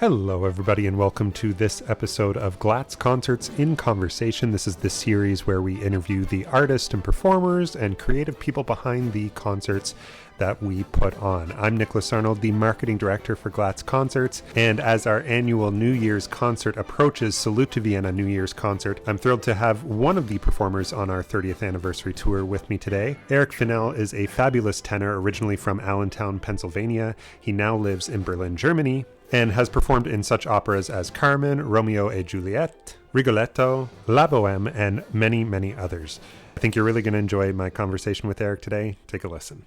Hello, everybody, and welcome to this episode of Glatz Concerts in Conversation. This is the series where we interview the artists and performers and creative people behind the concerts that we put on. I'm Nicholas Arnold, the marketing director for Glatz Concerts, and as our annual New Year's concert approaches, Salute to Vienna New Year's concert, I'm thrilled to have one of the performers on our 30th anniversary tour with me today. Eric Fennell is a fabulous tenor originally from Allentown, Pennsylvania. He now lives in Berlin, Germany, and has performed in such operas as Carmen, Romeo et Juliet, Rigoletto, La Bohème, and many, many others. I think you're really going to enjoy my conversation with Eric today. Take a listen.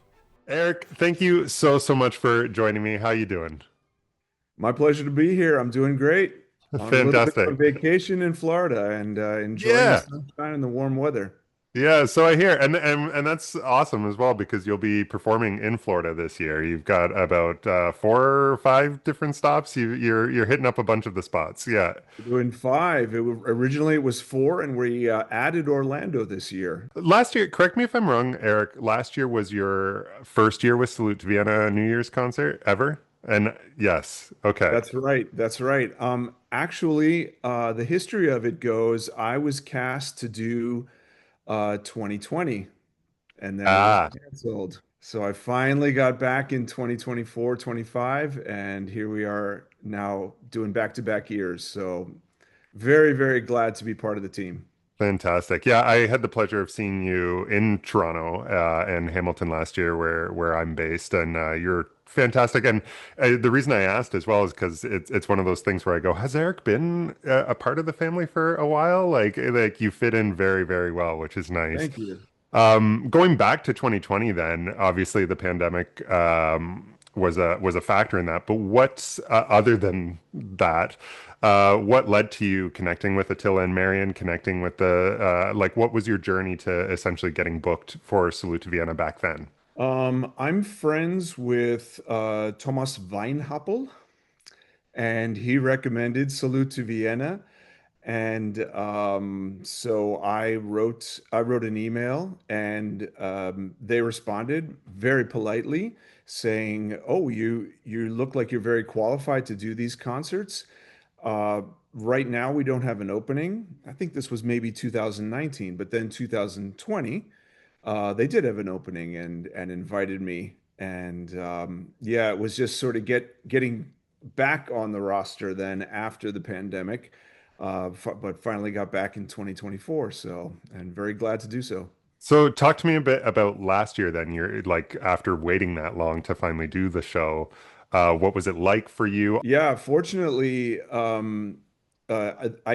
Eric, thank you so much for joining me. How you doing? My pleasure to be here. I'm doing great. On a little bit Fantastic. of vacation in Florida and enjoying the Yeah. sunshine and the warm weather. Yeah, so I hear, and that's awesome as well because you'll be performing in Florida this year. You've got about 4 or 5 different stops. You're hitting up a bunch of the spots. Yeah. We're doing five. Originally it was four, and we added Orlando this year. Last year, correct me if I'm wrong, Eric, last year was your first year with Salute to Vienna New Year's concert ever? And yes, okay. That's right. That's right. Actually, the history of it goes, I was cast to do 2020, and then it was Ah, canceled. So I finally got back in 2024, 25, and here we are now doing back-to-back years. So very, very glad to be part of the team. fantastic. Yeah, I had the pleasure of seeing you in Toronto and Hamilton last year, where I'm based, and you're fantastic. And the reason I asked as well is because it's one of those things where I go, has Eric been a part of the family for a while? Like you fit in very, very well, which is nice. Thank you. Going back to 2020, then obviously the pandemic was a factor in that. But what's other than that? What led to you connecting with Attila and Marion, connecting with the like? What was your journey to essentially getting booked for Salute to Vienna back then? I'm friends with Thomas Weinhappel, and he recommended Salute to Vienna. And so I wrote an email, and they responded very politely saying, "Oh, you look like you're very qualified to do these concerts. Uh, right now we don't have an opening." I think this was maybe 2019, but then 2020, they did have an opening and invited me. And yeah, it was just sort of getting back on the roster then after the pandemic, but finally got back in 2024. So, and very glad to do so. So talk to me a bit about last year then. You're like after waiting that long to finally do the show, what was it like for you? Yeah, fortunately, I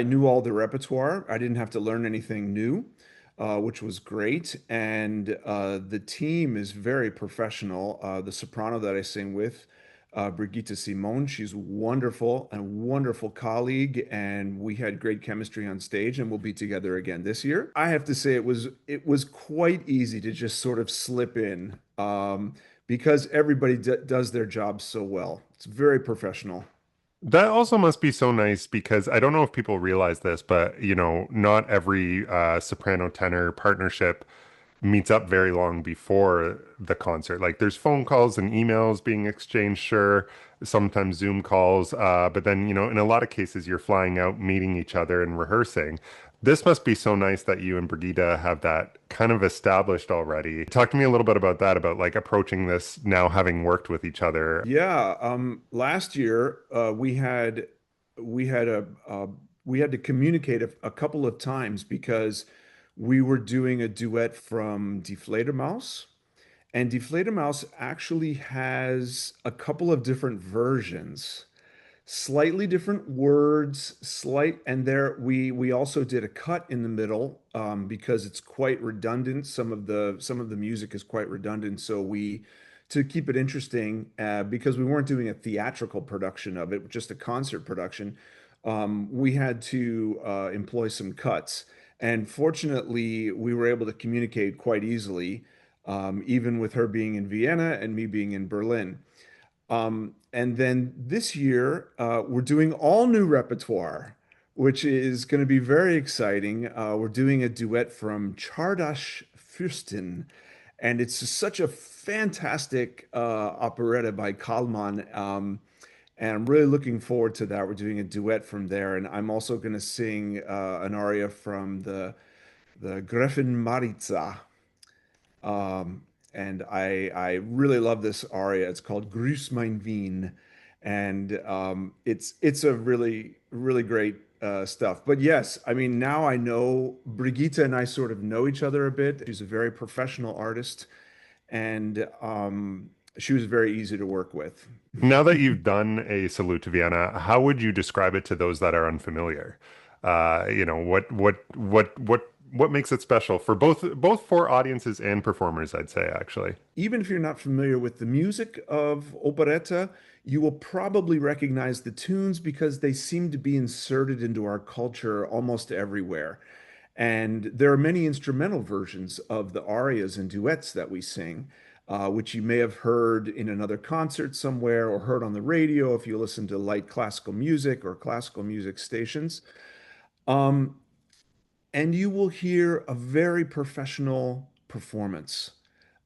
knew all the repertoire. I didn't have to learn anything new, which was great. And the team is very professional. The soprano that I sing with, Brigitte Simone, she's wonderful, a wonderful colleague, and we had great chemistry on stage, and we'll be together again this year. I have to say it was quite easy to just sort of slip in, because everybody does their job so well. It's very professional. That also must be so nice because I don't know if people realize this, but not every soprano tenor partnership meets up very long before the concert. Like there's phone calls and emails being exchanged, sure, sometimes Zoom calls, but then, in a lot of cases, you're flying out, meeting each other and rehearsing. This must be so nice that you and Brigida have that kind of established already. Talk to me a little bit about that, about like approaching this now having worked with each other. Yeah, last year we had we had to communicate a couple of times because we were doing a duet from Die Fledermaus, and Die Fledermaus actually has a couple of different versions, slightly different words, and there we also did a cut in the middle, because it's quite redundant. Some of the music is quite redundant, so we to keep it interesting, because we weren't doing a theatrical production of it, just a concert production. We had to employ some cuts, and fortunately, we were able to communicate quite easily, even with her being in Vienna and me being in Berlin. And then this year, we're doing all new repertoire, which is going to be very exciting. We're doing a duet from Czardash Fürstin, and it's such a fantastic operetta by Kalman. And I'm really looking forward to that. We're doing a duet from there, and I'm also going to sing an aria from the Gräfin Maritza. Um, and I really love this aria. It's called Grüß mein Wien, and it's a really great stuff. But yes, I mean now I know Brigitte and I sort of know each other a bit. She's a very professional artist, and she was very easy to work with. Now that you've done a Salute to Vienna, how would you describe it to those that are unfamiliar? What makes it special for both for audiences and performers, I'd say actually. Even if you're not familiar with the music of operetta, you will probably recognize the tunes because they seem to be inserted into our culture almost everywhere. And there are many instrumental versions of the arias and duets that we sing, which you may have heard in another concert somewhere or heard on the radio if you listen to light classical music or classical music stations. Um, and you will hear a very professional performance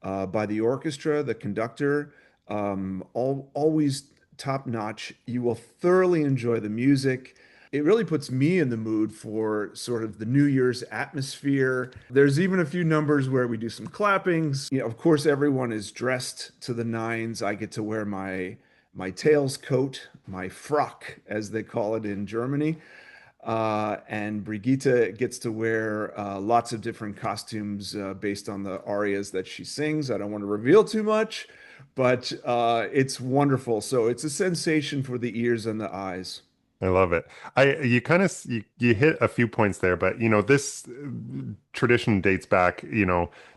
by the orchestra, the conductor, always top notch. You will thoroughly enjoy the music. It really puts me in the mood for sort of the New Year's atmosphere. There's even a few numbers where we do some clappings. You know, of course, everyone is dressed to the nines. I get to wear my tails coat, my frock, as they call it in Germany. And Brigitte gets to wear lots of different costumes based on the arias that she sings. I don't want to reveal too much, but it's wonderful. So it's a sensation for the ears and the eyes. I love it. You hit a few points there, but this tradition dates back,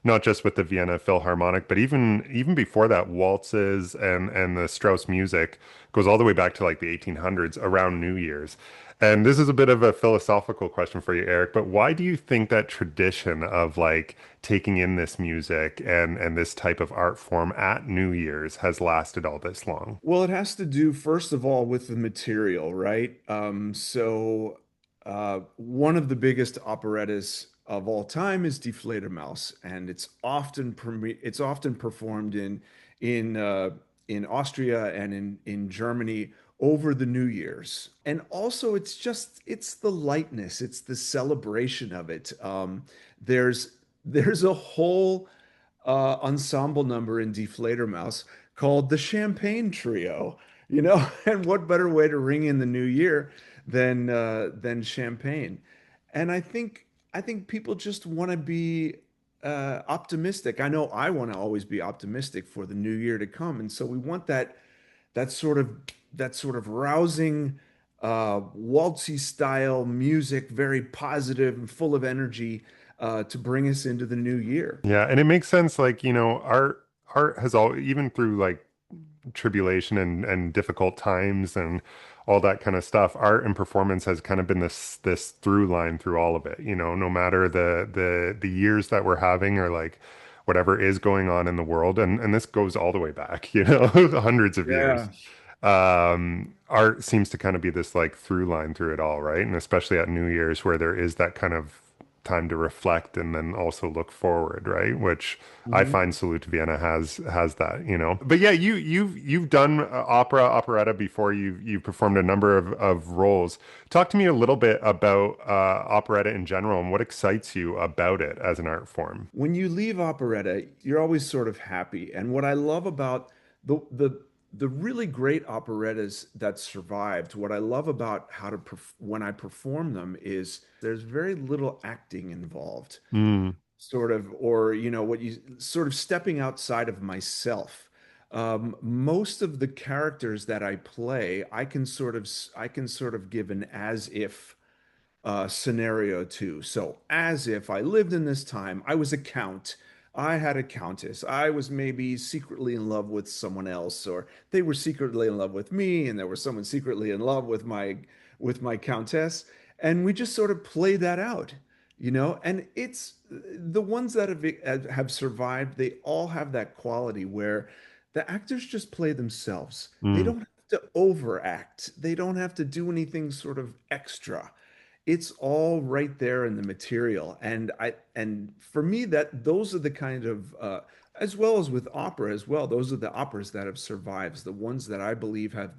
not just with the Vienna Philharmonic, but even before that, waltzes and the Strauss music goes all the way back to like the 1800s around New Year's. And this is a bit of a philosophical question for you, Eric, but why do you think that tradition of like taking in this music and this type of art form at New Year's has lasted all this long? Well, it has to do, first of all, with the material, right? One of the biggest operettas of all time is Die Fledermaus, and it's often performed in Austria and in Germany over the New Year's. And also, it's the lightness, it's the celebration of it. There's a whole ensemble number in Die Fledermaus called the Champagne Trio, and what better way to ring in the new year than champagne? And I think people just want to be optimistic. I know I want to always be optimistic for the new year to come, and so we want that sort of that sort of rousing waltzy style music, very positive and full of energy to bring us into the new year. Yeah, and it makes sense. Like, art has all, even through like tribulation and difficult times and all that kind of stuff, art and performance has kind of been this through line through all of it. No matter the years that we're having or like whatever is going on in the world, and this goes all the way back, hundreds of years. Yeah. Art seems to kind of be this like through line through it all, right? And especially at New Year's where there is that kind of time to reflect and then also look forward, right? Which I Mhm. find Salute to Vienna has that. But yeah, you've done operetta before. You've performed a number of roles. Talk to me a little bit about operetta in general and what excites you about it as an art form. When you leave operetta, you're always sort of happy. And what I love about the really great operettas that survived, what I love about when I perform them is there's very little acting involved, Mm, sort of, or what you sort of stepping outside of myself. Most of the characters that I play, I can sort of give an as if scenario too. So, as if I lived in this time, I was a count, I had a countess, I was maybe secretly in love with someone else, or they were secretly in love with me, and there was someone secretly in love with my countess, and we just sort of play that out. And it's the ones that have survived. They all have that quality where the actors just play themselves. They mm. don't have to overact. They don't have to do anything sort of extra. It's all right there in the material. And for me, that those are the kind of as well as with opera as well, those are the operas that have survived, the ones that I believe have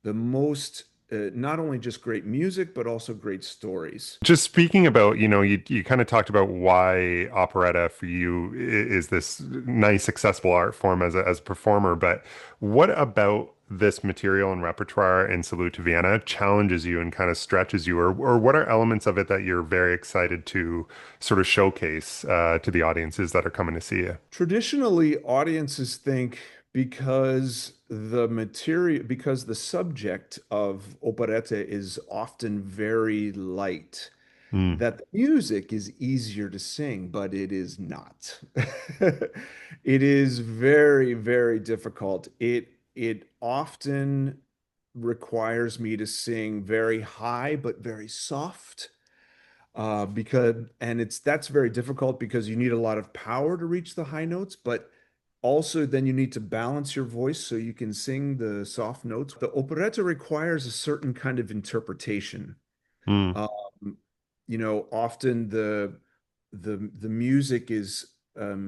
the most, not only just great music, but also great stories. Just speaking about, you kind of talked about why operetta for you is this nice, accessible art form as a performer, but what about this material and repertoire in Salute to Vienna challenges you and kind of stretches you, or what are elements of it that you're very excited to sort of showcase to the audiences that are coming to see you? Traditionally, audiences think because the subject of operetta is often very light, Mm, that the music is easier to sing, but it is not. It is very, very difficult. It often requires me to sing very high but very soft. Because and it's that's very difficult because you need a lot of power to reach the high notes, but also then you need to balance your voice so you can sing the soft notes. The operetta requires a certain kind of interpretation. mm, Um, often the music is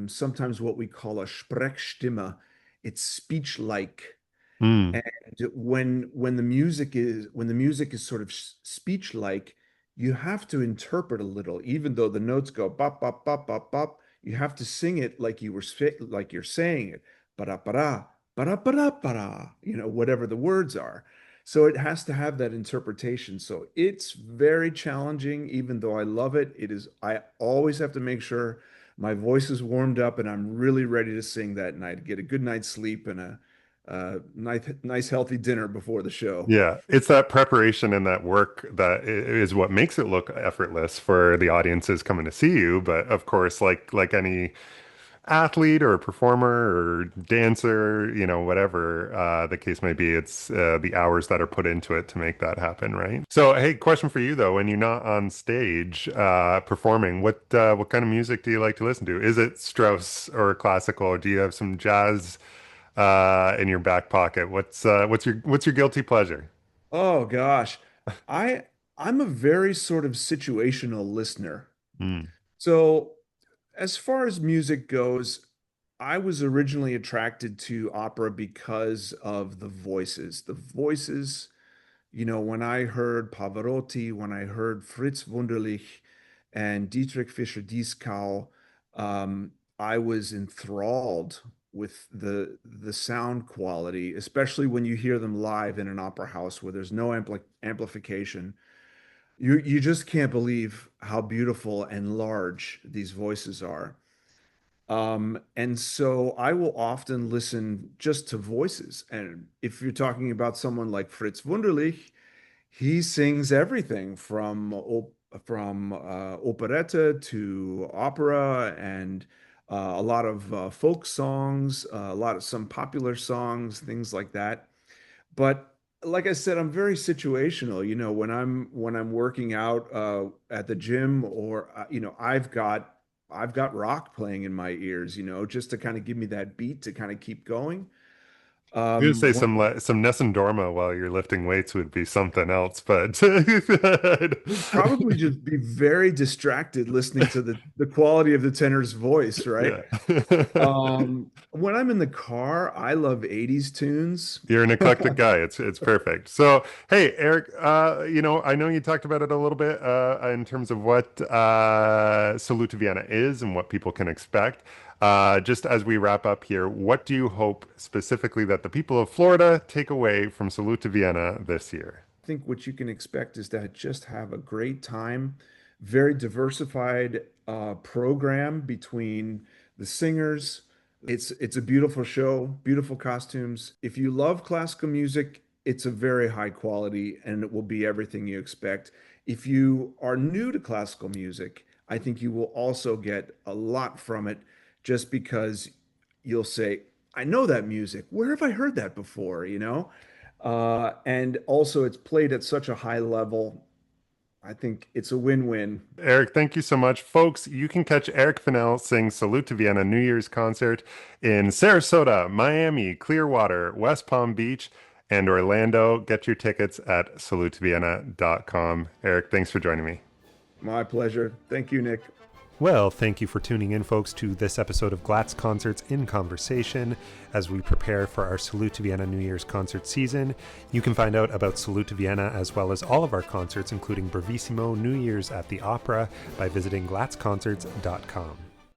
sometimes what we call a Sprechstimme. It's speech-like. mm, And when the music is sort of speech-like, you have to interpret a little, even though the notes go bop bop bop bop bop. You have to sing it like like you're saying it, para para para, whatever the words are. So it has to have that interpretation. So it's very challenging, even though I love it. I always have to make sure my voice is warmed up and I'm really ready to sing that night, get a good night's sleep and a nice healthy dinner before the show. yeah, it's that preparation and that work that is what makes it look effortless for the audiences coming to see you. But of course, like any athlete or performer or dancer, whatever the case may be, it's the hours that are put into it to make that happen, right? So, hey, question for you though: when you're not on stage performing, what kind of music do you like to listen to? Is it Strauss or classical? Or do you have some jazz in your back pocket? What's your guilty pleasure? Oh gosh. I I'm a very sort of situational listener. Mm. So as far as music goes, I was originally attracted to opera because of the voices. The voices, when I heard Pavarotti, when I heard Fritz Wunderlich and Dietrich Fischer-Dieskau, I was enthralled with the sound quality, especially when you hear them live in an opera house where there's no amplification. You just can't believe how beautiful and large these voices are. And so I will often listen just to voices. And if you're talking about someone like Fritz Wunderlich, he sings everything from operetta to opera and a lot of folk songs, a lot of some popular songs, things like that. But like I said, I'm very situational. When I'm working out at the gym, or I've got rock playing in my ears, just to kind of give me that beat to kind of keep going. I'm gonna say When some Nessun Dorma while you're lifting weights would be something else, but Would probably just be very distracted listening to the quality of the tenor's voice, right? yeah. When I'm in the car, I love 80s tunes. You're an eclectic guy. It's perfect. So, hey, Eric, I know you talked about it a little bit in terms of what Salute to Vienna is and what people can expect. Just as we wrap up here, what do you hope specifically that the people of Florida take away from Salute to Vienna this year? I think what you can expect is to just have a great time, very diversified program between the singers. It's a beautiful show, beautiful costumes. If you love classical music, it's a very high quality and it will be everything you expect. If you are new to classical music, I think you will also get a lot from it just because you'll say, I know that music. Where have I heard that before? And also, it's played at such a high level. I think it's a win-win. Eric, thank you so much. Folks, you can catch Eric Fennell sing Salute to Vienna New Year's concert in Sarasota, Miami, Clearwater, West Palm Beach, and Orlando. Get your tickets at salutetovienna.com. Eric, thanks for joining me. My pleasure. Thank you, Nick. Well, thank you for tuning in, folks, to this episode of Glatz Concerts in Conversation as we prepare for our Salute to Vienna New Year's concert season. You can find out about Salute to Vienna as well as all of our concerts, including Bravissimo New Year's at the Opera, by visiting glatzconcerts.com.